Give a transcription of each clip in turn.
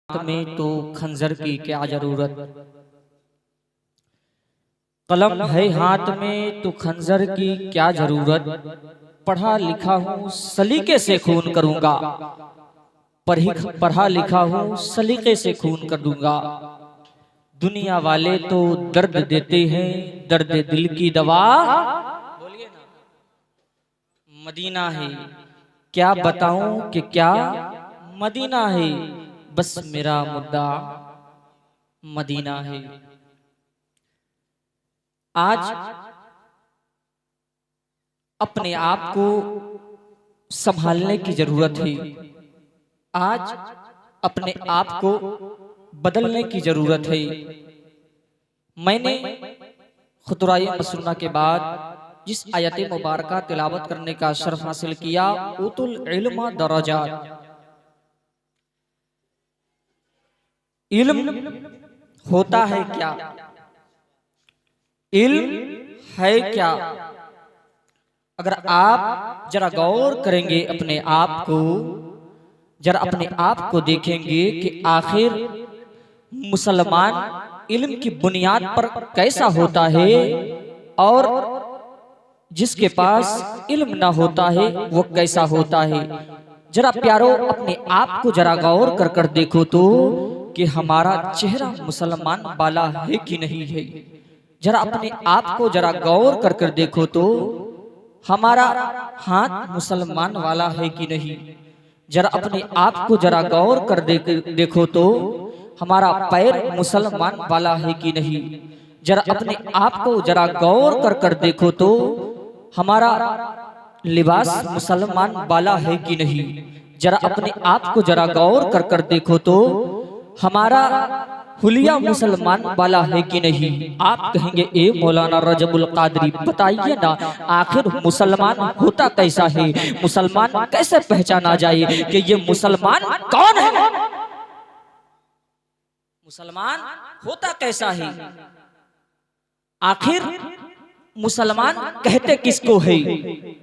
में तो खंजर की क्या जरूरत, कलम है हाथ में तो खंजर की क्या जरूरत। पढ़ा लिखा हूँ सलीके से खून करूंगा, पढ़ा लिखा हूँ सलीके से खून कर दूंगा। दुनिया वाले तो दर्द देते हैं, दर्द दिल की दवा बोलिए ना मदीना है। क्या बताऊं कि क्या मदीना है, बस मेरा मुद्दा मदीना है। आज अपने आप को संभालने की जरूरत है, आज अपने आप को बदलने की जरूरत है। मैंने खुतराए मसरूना के बाद जिस आयत मुबारका तिलावत करने का शर्फ हासिल किया, उतुल इल्म दरजात, इल्म होता है क्या, इल्म है क्या। अगर आप जरा गौर करेंगे अपने आप को, जरा अपने आप को देखेंगे कि आखिर मुसलमान इल्म की बुनियाद पर कैसा होता है और जिसके पास इल्म ना होता है वो कैसा होता है। जरा प्यारो अपने आप को जरा गौर कर कर देखो तो कि हमारा चेहरा मुसलमान वाला है कि नहीं है। जरा अपने आप को जरा गौर कर कर देखो तो हमारा हाथ मुसलमान वाला है कि नहीं। जरा अपने आप को जरा गौर कर देखो तो हमारा पैर मुसलमान वाला है कि नहीं। जरा अपने आप को जरा गौर कर कर देखो तो हमारा लिबास मुसलमान वाला है कि नहीं। जरा अपने आप को जरा गौर कर कर देखो तो हमारा हुलिया मुसलमान वाला है कि नहीं। आप कहेंगे ए मौलाना रजबुल कादरी बताइए ना, आखिर मुसलमान होता कैसा है, मुसलमान कैसे पहचाना जाए कि ये मुसलमान कौन है, मुसलमान होता कैसा है। आखिर मुसलमान कहते किसको है,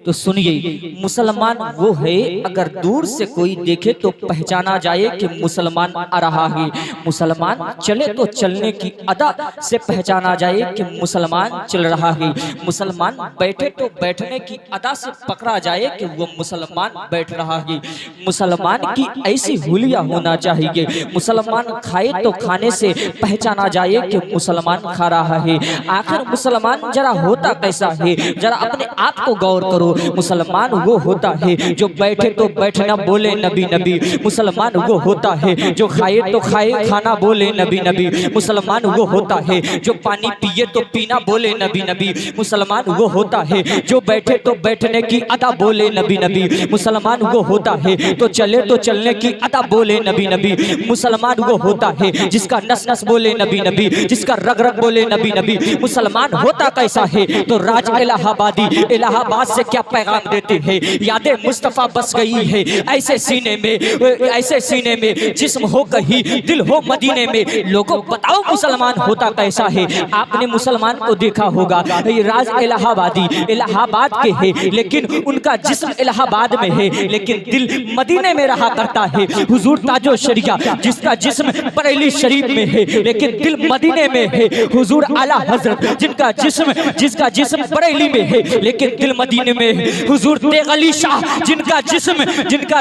तो सुनिए मुसलमान वो है अगर दूर से कोई देखे तो पहचाना जाए कि मुसलमान आ रहा है। मुसलमान चले तो चलने की अदा से पहचाना जाए कि मुसलमान चल रहा है। मुसलमान बैठे तो बैठने की अदा से पकड़ा जाए कि वो मुसलमान बैठ रहा है। मुसलमान की ऐसी हुलिया होना चाहिए। मुसलमान खाए तो खाने से पहचाना जाए कि मुसलमान खा रहा है। आखिर मुसलमान जरा कैसा है, जरा अपने आप को गौर करो। मुसलमान वो होता है जो बैठे तो बैठना बोले नबी नबी। मुसलमान वो होता है जो खाए तो खाए खाना बोले नबी नबी। मुसलमान वो होता है जो पानी पिए तो पीना बोले नबी नबी। मुसलमान वो होता है जो बैठे तो बैठने की अदा बोले नबी नबी। मुसलमान वो होता है तो चले तो चलने की अदा बोले नबी नबी। मुसलमान वो होता है जिसका नस नस बोले नबी नबी, जिसका रग रग बोले नबी नबी। मुसलमान होता कैसा है तो राज इलाहाबादी इलाहाबाद से क्या पैगाम देते हैं। यादें मुस्तफा बस गई है ऐसे सीने में जिस्म हो कहीं दिल हो मदीने में। लोगों बताओ मुसलमान होता कैसा है। आपने मुसलमान को देखा होगा, ये राज इलाहाबादी इलाहाबाद के है लेकिन उनका जिस्म इलाहाबाद में है लेकिन दिल मदीने में रहा करता है। हुजूर ताजो शरिया जिसका जिस्म बरेली शरीफ में है लेकिन दिल मदीने में है। हुजूर आला हजरत जिसका जिस्म बरेली में है लेकिन दिल मदीने में है। हुजूर तेगली शाह जिनका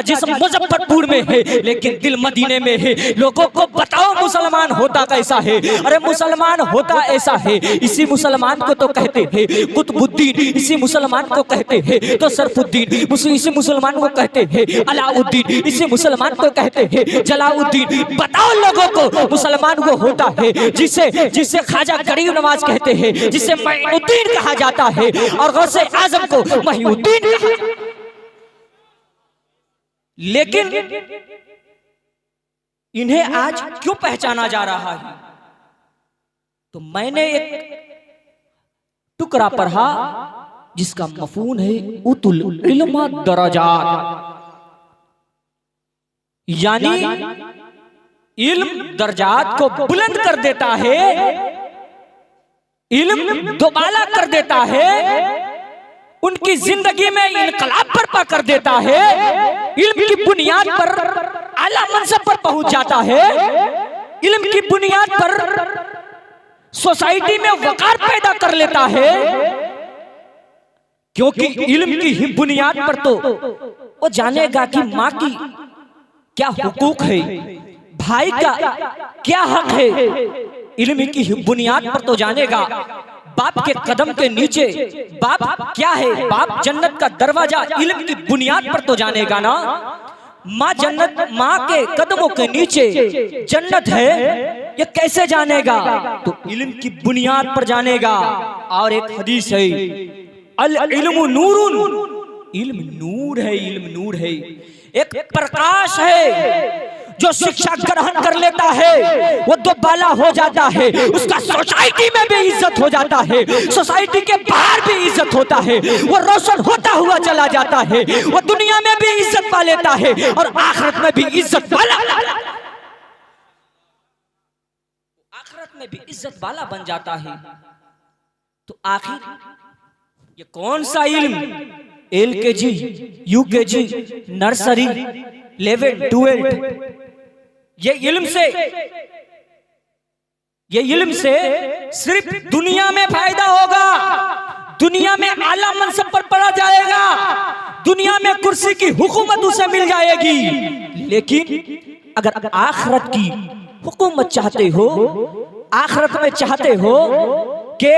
जिस्म मुजफ्फरपुर में है लेकिन दिल मदीने में है। लोगों को बताओ मुसलमान होता कैसा है। अरे मुसलमान होता ऐसा है, इसी मुसलमान को तो कहते हैं कुतुबुद्दीन, इसी मुसलमान को कहते हैं तो सरफुद्दीन, इसी मुसलमान को कहते हैं अलाउद्दीन, इसी मुसलमान को कहते हैं जलाउद्दीन। बताओ लोगों को मुसलमान वो होता है जिसे ख्वाजा गरीब नवाज कहते हैं, जिसे मोइनुद्दीन कहा जाता है और गौसे आजम को मोहिउद्दीन कहा। लेकिन इन्हें आज क्यों पहचाना जा रहा है। तो मैंने एक टुकड़ा पढ़ा जिसका मफहूम है उतुल इल्म दरजात, यानी इल्म दर्जात को बुलंद कर देता है, इल्म दोबाला कर देता है, उनकी जिंदगी में इनकलाब बर्पा कर देता है। इल्म की बुनियाद पर आला मंसब पर पहुंच जाता है, इल्म की बुनियाद पर सोसाइटी में वकार पैदा कर लेता है, क्योंकि इल्म की ही बुनियाद पर तो वो जानेगा कि माँ की क्या हुकूक है, भाई का क्या हक है। इल्म की ही बुनियाद पर तो जानेगा, बाप के कदम के नीचे बाप क्या है, बाप जन्नत का दरवाजा इल्म की बुनियाद पर तो जानेगा ना। माँ जन्नत, माँ के कदमों के नीचे जन्नत है, ये कैसे जानेगा? तो इल्म की बुनियाद पर जानेगा। और एक हदीस है, अल इल्मु नूरुन, इल्म नूर है, इल्म नूर है, एक प्रकाश है। जो शिक्षा ग्रहण कर लेता है वो तो बाला हो जाता है, उसका सोसाइटी में भी इज्जत हो जाता है, सोसाइटी के बाहर भी इज्जत होता है, वो रोशन होता हुआ चला जाता है, वो दुनिया में भी इज्जत पा लेता है और आखिरत में भी इज्जत वाला, आखिरत में भी इज्जत वाला बन जाता है। तो आखिर ये कौन सा इल्म? LKG, UKG, नर्सरी, 11, 12, ये इल्म से सिर्फ दुनिया में फायदा होगा, दुनिया में आला मंसब पर पड़ा जाएगा, दुनिया में कुर्सी की हुकूमत उसे मिल जाएगी। लेकिन अगर आखिरत की हुकूमत चाहते हो, आखिरत में चाहते हो कि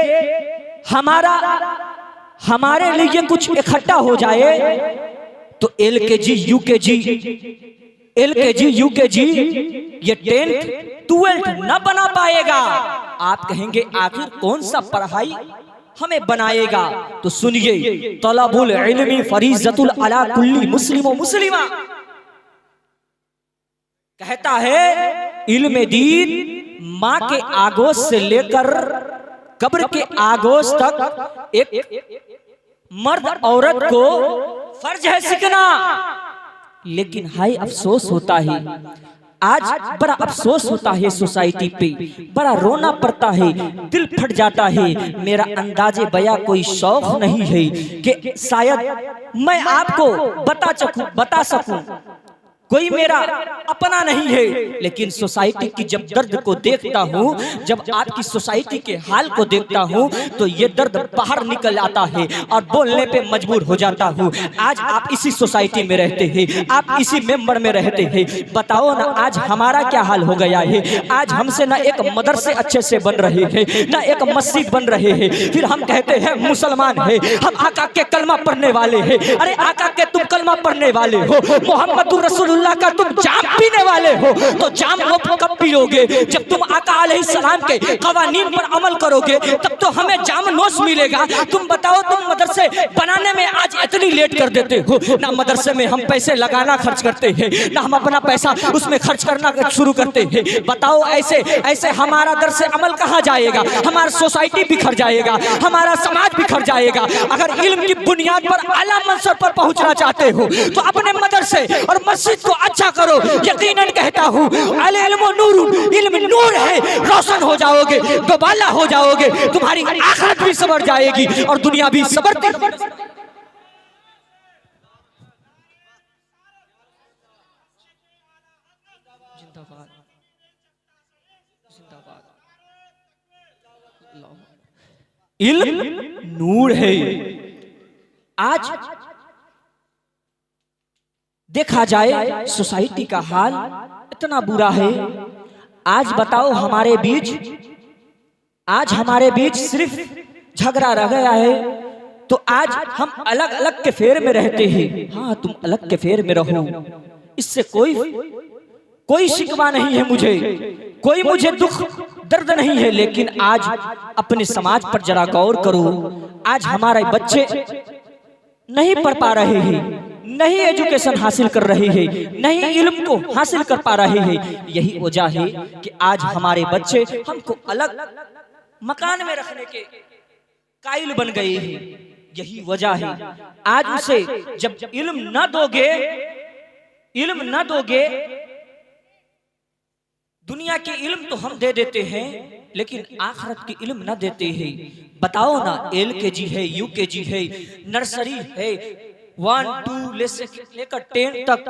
हमारे लिए कुछ इकट्ठा हो जाए, तो LKG, UKG ये 10th 12th न बना पाएगा। आप कहेंगे आखिर कौन सा पढ़ाई हमें बनाएगा? तो सुनिए, तलबुल इल्मी फरीज़तुल अला कुल्ली मुस्लिम व मुस्लिमा, कहता है इल्म दीन माँ के आगोश से लेकर कब्र के आगोश तक एक मर्द औरत को फर्ज है सीखना। लेकिन हाय अफसोस होता है, आज बड़ा अफसोस होता है सोसाइटी पे, बड़ा रोना पड़ता है, दिल फट जाता है। मेरा अंदाजे बया कोई शौक नहीं है कि शायद मैं आपको बता सकूं, कोई मेरा अपना नहीं है, लेकिन सोसाइटी की जब दर्द को देखता हूँ, जब आपकी सोसाइटी के हाल को देखता हूँ, तो ये दर्द बाहर निकल आता है और बोलने पे मजबूर हो जाता हूँ। आज आप इसी सोसाइटी में रहते हैं, आप इसी मेंबर में रहते हैं, बताओ ना आज हमारा क्या हाल हो गया है। आज हमसे ना एक मदरसे अच्छे से बन रहे हैं, ना एक मस्जिद बन रहे हैं, फिर हम कहते हैं मुसलमान है, हम आका के कलमा पढ़ने वाले हैं। अरे आका के तुम कलमा पढ़ने वाले हो, मोहम्मद रसूलुल्लाह का तुम जाम पीने वाले हो, तो जाम वो कब पियोगे? जब तुम आका अलैहिस्सलाम के कवानीन पर अमल करोगे तब तो हमें जाम नोश मिलेगा। तुम बताओ, तुम मदरसे बनाने में आज इतनी लेट कर देते हो, ना मदरसे में हम पैसे लगाना खर्च करते हैं, ना हम अपना पैसा उसमें खर्च करना शुरू करते हैं। बताओ ऐसे हमारा दरसे अमल कहाँ जाएगा? हमारा सोसाइटी बिखर जाएगा, हमारा समाज बिखर जाएगा। अगर इल्म की बुनियाद पर आला मंसब पर पहुंचना चाहते हो तो अपने मदरसे और मस्जिद को अच्छा करो। यकीनन कहता हूँ, अल इल्मु नूरुन, इल्म नूर है, रोशन हो जाओगे, दोबाला हो जाओगे, तुम्हारी आखिरत भी संवर जाएगी और दुनिया भी संवरती। जिंदाबाद, जिंदाबाद। इल्म नूर है। आज देखा जाए सोसाइटी का हाल इतना बुरा है। आज बताओ हमारे बीच सिर्फ झगड़ा रह गया है, तो आज हम अलग अलग के फेर में रहते हैं। हाँ, तुम अलग के फेर में रहो, इससे कोई शिकवा नहीं है मुझे, कोई मुझे दुख दर्द नहीं है। लेकिन आज अपने समाज पर जरा गौर करो। आज हमारे बच्चे नहीं पढ़ पा रहे हैं, नहीं एजुकेशन हासिल कर रहे हैं, नहीं इल्म को हासिल कर पा रहे हैं। यही वजह है कि आज हमारे बच्चे हमको अलग मकान में रखने के कायल बन गए हैं। यही वजह है। आज उसे जब इल्म न दोगे, दुनिया की इल्म तो हम दे देते हैं, लेकिन आखिरत की इल्म न देते हैं। बताओ ना, LKG है, UKG है, नर्सरी है, 1 2 लेकर 10 तक,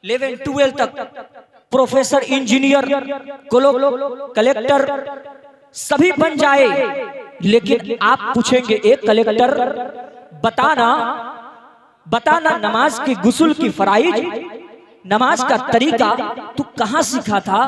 11 12 तक प्रोफेसर, इंजीनियर, कलेक्टर सभी बन जाए, लेकिन आप पूछेंगे एक कलेक्टर बताना नमाज की गुस्ल की फराइज, नमाज का तरीका तू कहां सीखा था?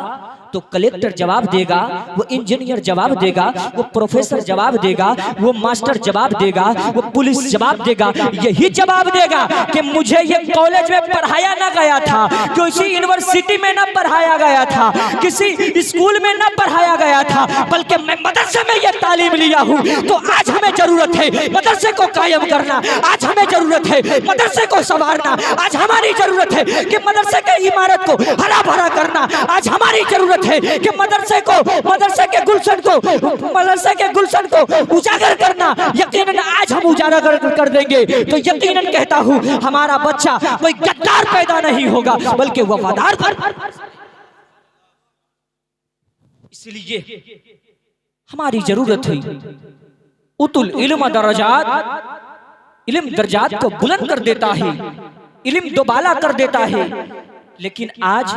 तो कलेक्टर जवाब देगा, वो इंजीनियर जवाब देगा, वो प्रोफेसर जवाब देगा, वो मास्टर जवाब देगा, वो पुलिस जवाब देगा, यही जवाब देगा कि मुझे ये कॉलेज में पढ़ाया ना गया था, किसी यूनिवर्सिटी में ना पढ़ाया गया था, किसी स्कूल में ना पढ़ाया गया था, बल्कि मैं मदरसे में ये तालीम लिया हूँ। तो आज हमें जरूरत है मदरसे को कायम करना, आज हमें जरूरत है मदरसे को संवारना, आज हमारी जरूरत है कि मदरसे की इमारत को हरा भरा करना, आज हमारी जरूरत है कि मदरसे के गुलशन को उजागर करना। यकीनन आज हम उजागर कर देंगे तो यकीनन कहता हूं हमारा बच्चा कोई गद्दार पैदा नहीं होगा, बल्कि वफादार। इसलिए हमारी जरूरत है उतुल इल्म दर्जात, इल्म दर्जात को बुलंद कर देता है, इल्म दोबाला कर देता है। लेकिन आज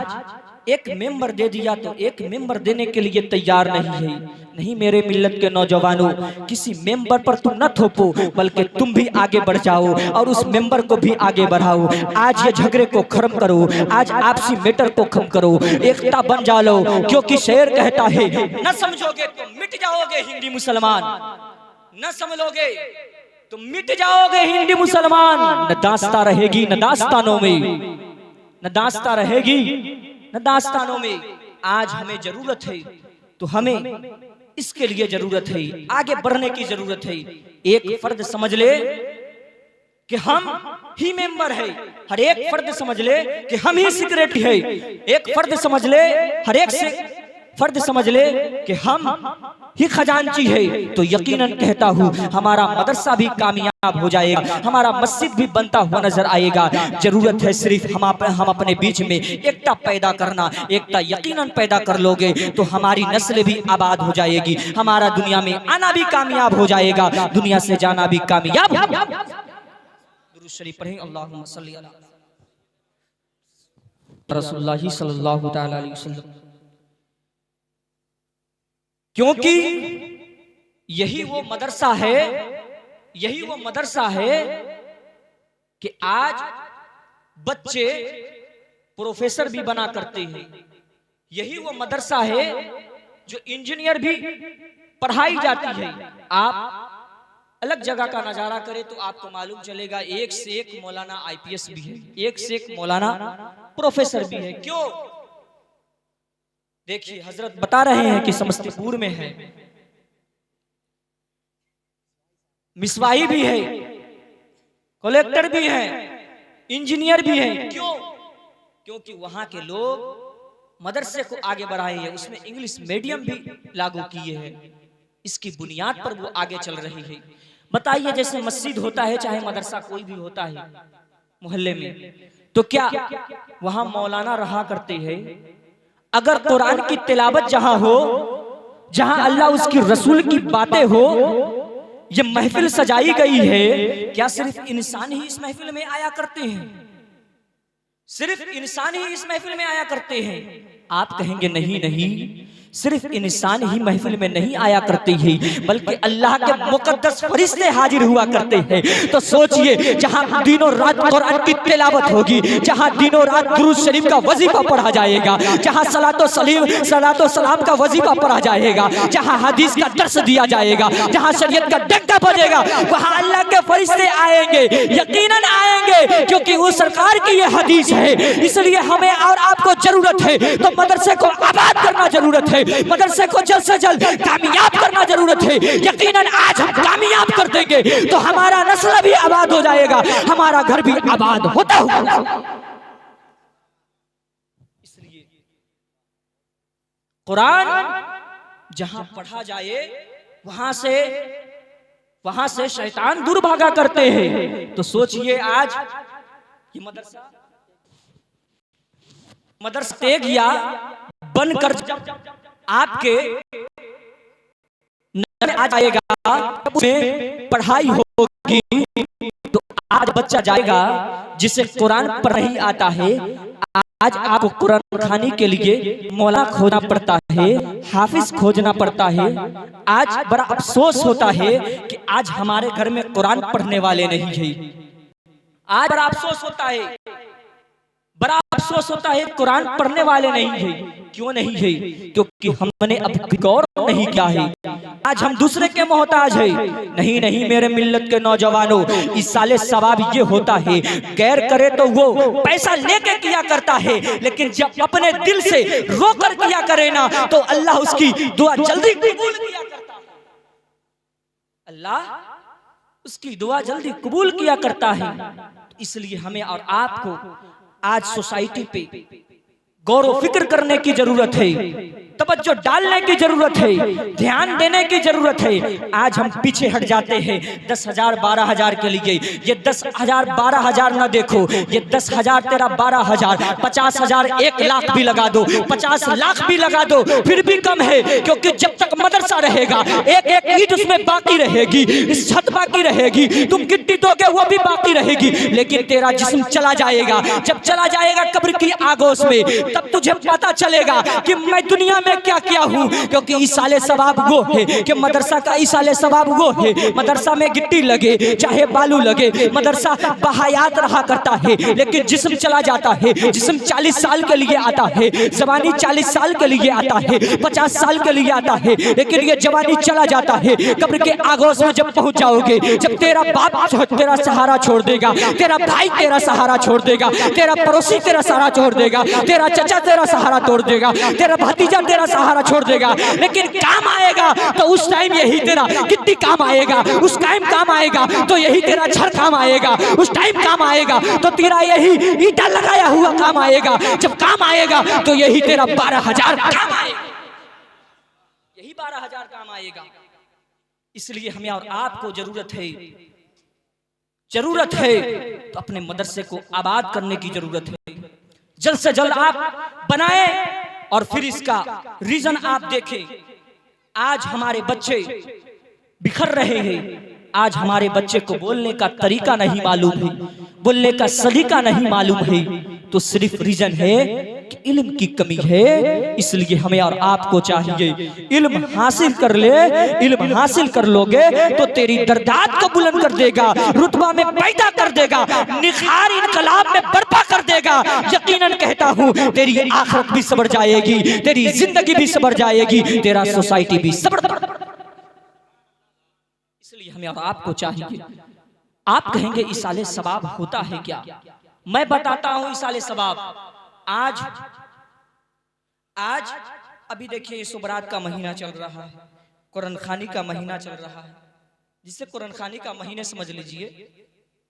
एक मेंबर दे दिया तो एक मेंबर देने के लिए तैयार नहीं है। नहीं मेरे मिल्लत के नौजवानों, किसी मेंबर पर तुम न थोपो, बल्कि तुम भी आगे बढ़ जाओ और उस मेंबर को भी आगे बढ़ाओ। आज ये झगड़े को खत्म करो, आज आपसी मैटर को खत्म करो, एकता बन जाओ, क्योंकि शेर कहता है न समझोगे तो मिट जाओगे हिंदी मुसलमान, न समझोगे तो मिट जाओगे हिंदी मुसलमान। न दास्ता रहेगी न दास्तानों में, न दास्ता रहेगी न दास्तानों में। आज हमें जरूरत है तो हमें इसके लिए जरूरत है, आगे बढ़ने की जरूरत है। एक फर्द समझ ले कि हम ही मेंबर है, हर एक फर्द समझ ले कि हम ही सिक्रेटरी है, एक फर्द समझ ले, हर एक फर्द समझ ले कि हम ही खजांची है, तो यकीनन कहता हूँ हमारा मदरसा भी कामयाब हो जाएगा, हमारा मस्जिद भी बनता हुआ नजर आएगा। जरूरत है सिर्फ हम अपने बीच में एकता पैदा करना। एकता यकीनन पैदा कर लोगे तो हमारी नस्ल भी आबाद हो जाएगी, हमारा दुनिया में आना भी कामयाब हो जाएगा, दुनिया से जाना भी कामयाब। दुरूद शरीफ पढ़ें, अल्लाहुम्मा सल्ली अला रसूलुल्लाह सल्लल्लाहु तआला अलैहि वसल्लम। क्योंकि यही वो मदरसा है, यही वो मदरसा है कि आज बच्चे प्रोफेसर भी बना करते हैं। यही वो मदरसा है जो इंजीनियर भी पढ़ाई जाती है। आप अलग जगह का नजारा करें तो आपको मालूम चलेगा एक से एक मौलाना आईपीएस भी है, एक से एक मौलाना प्रोफेसर भी है। क्यों? देखिए हजरत बता रहे हैं कि समस्तीपुर में है, मिसवाही भी है, कलेक्टर भी है, इंजीनियर भी है। क्यों? क्योंकि वहां के लोग मदरसे को आगे बढ़ाए हैं, उसमें इंग्लिश मीडियम भी लागू किए हैं, इसकी बुनियाद पर वो आगे चल रही है। बताइए जैसे मस्जिद होता है, चाहे मदरसा कोई भी होता है मोहल्ले में, तो क्या वहां मौलाना रहा करते हैं? अगर कुरान की तिलावत जहां हो, जहां अल्लाह उसकी रसूल की बातें हो, ये महफिल सजाई गई है, क्या सिर्फ इंसान ही इस महफिल में आया करते हैं? सिर्फ इंसान ही इस महफिल में आया करते हैं? आप कहेंगे नहीं नहीं, सिर्फ इंसान ही महफिल में नहीं आया करते हैं, बल्कि अल्लाह के मुकद्दस फरिश्ते हाजिर हुआ करते हैं। तो सोचिए जहां दिनों रात कुरान की तिलावत होगी, जहां दिनों रात दुरूद शरीफ का वजीफा पढ़ा जाएगा, जहां सलातो सलाम का वजीफा पढ़ा जाएगा, जहां हदीस का दर्स दिया जाएगा, जहां शरीयत का डंका बजेगा, वहां अल्लाह के फरिश्ते आएंगे, यकीनन आएंगे, क्योंकि वो सरकार की ये हदीस है। इसलिए हमें और आपको जरूरत है तो मदरसे को आबाद करना जरूरत है, मदरसे को जल्द से जल्द कामयाब करना जरूरत है। यकीनन आज हम कामयाब कर देंगे तो हमारा नस्ल भी आबाद हो जाएगा, हमारा घर भी आबाद होता होगा। इसलिए कुरान जहां पढ़ा जाए वहां से शैतान दूर भागा करते हैं। तो सोचिए आज ये मदरसा तेगिया बनकर आपके नजर आ जाएगा, उसमें पढ़ाई होगी तो आज बच्चा जाएगा जिसे कुरान पढ़ नहीं आता है, आज आपको कुरान खानी के लिए मौला खोजना पड़ता है, हाफिज खोजना पड़ता है। आज बड़ा अफसोस होता है कि आज हमारे घर में कुरान पढ़ने वाले नहीं है। आज बड़ा अफसोस होता है, बड़ा अफसोस होता है, कुरान पढ़ने वाले नहीं है। क्यों नहीं है? क्योंकि हमने अब गौर नहीं किया है। आज हम दूसरे के मोहताज है। नहीं नहीं मेरे मिल्लत के नौजवानों, इस साले सवाब ये होता है, गैर करे तो वो पैसा लेके किया करता है, लेकिन जब अपने दिल से रोकर किया करे ना तो अल्लाह उसकी दुआ जल्दी कबूल किया करता है। अल्लाह उसकी दुआ जल्दी कबूल किया करता है। इसलिए हमें और आपको आज सोसाइटी पे गौर व फिक्र करने की जरूरत है, तवज्जो डालने की जरूरत है, ध्यान देने की जरूरत है। आज हम पीछे हट जाते हैं 10,000 12,000 के लिए। ये 10,000 12,000 ना देखो, ये 10,000 तेरा 12,000, 50,000 1 लाख भी लगा दो, 50 लाख भी लगा दो, फिर भी कम है। क्योंकि जब तक मदरसा रहेगा एक एक ईंट उसमें बाकी रहेगी, छत बाकी रहेगी, तुम गिट्टी दोगे वो भी बाकी रहेगी, लेकिन तेरा जिस्म चला जाएगा। जब चला जाएगा कब्र की आगोश में, तब तुझे पता चलेगा कि मैं दुनिया में क्या किया हूँ। क्योंकि इसाले सवाब वो है कि मदरसा का इसाले सवाब वो है, मदरसा में गिट्टी लगे चाहे बालू लगे, मदरसा बहायात रहा करता है, लेकिन जिस्म चला जाता है। जिस्म 40 साल के लिए आता है, जवानी 40 साल के लिए आता है, 50 साल के लिए आता है, लेकिन ये जवानी चला जाता है। कब्र के आगोश में जब पहुंच जाओगे, जब तेरा बाप तेरा सहारा छोड़ देगा, तेरा भाई तेरा सहारा छोड़ देगा, तेरा पड़ोसी तेरा सहारा छोड़ देगा, तेरा चचा तेरा सहारा तोड़ देगा, तेरा भतीजा तेरा सहारा छोड़ देगा, लेकिन काम आएगा तो उस टाइम यही तेरा कितनी काम आएगा, उस टाइम काम आएगा तो यही तेरा छड़ काम आएगा, उस टाइम काम आएगा तो तेरा यही ईंटा लगाया हुआ काम आएगा, जब काम आएगा तो यही तेरा 12,000 काम आएगा, यही 12,000 काम आएगा। इसलिए हमें और आपको जरूरत है तो अपने मदरसे को आबाद करने की जरूरत है। जल्द से जल्द आप बनाए और फिर इसका रीजन आप देखें। आज हमारे बच्चे बिखर रहे हैं, आज हमारे बच्चे को बोलने का तरीका नहीं मालूम है, बोलने का सलीका नहीं मालूम है, तो सिर्फ रीजन है कि इल्म की कमी है। इसलिए हमें और आपको चाहिए इल्म हासिल कर ले। इल्म हासिल कर लोगे तो तेरी दर्दात को बुलंद कर देगा, रुतबा में पैदा कर देगा, निखार इनकलाब में बर्पा कर देगा। यकीनन कहता हूँ तेरी आखिरत भी सबर जाएगी, तेरी जिंदगी भी सबर जाएगी, तेरा सोसाइटी भी सबर। इसलिए हमें और आपको चाहिए। आप कहेंगे इसाले सवाब होता है क्या? मैं बताता हूं इसाले सवाब। आज अभी देखिए सुबरात का महीना चल रहा है, कुरान खानी का महीना चल रहा है, जिसे कुरान खानी का महीने समझ लीजिए।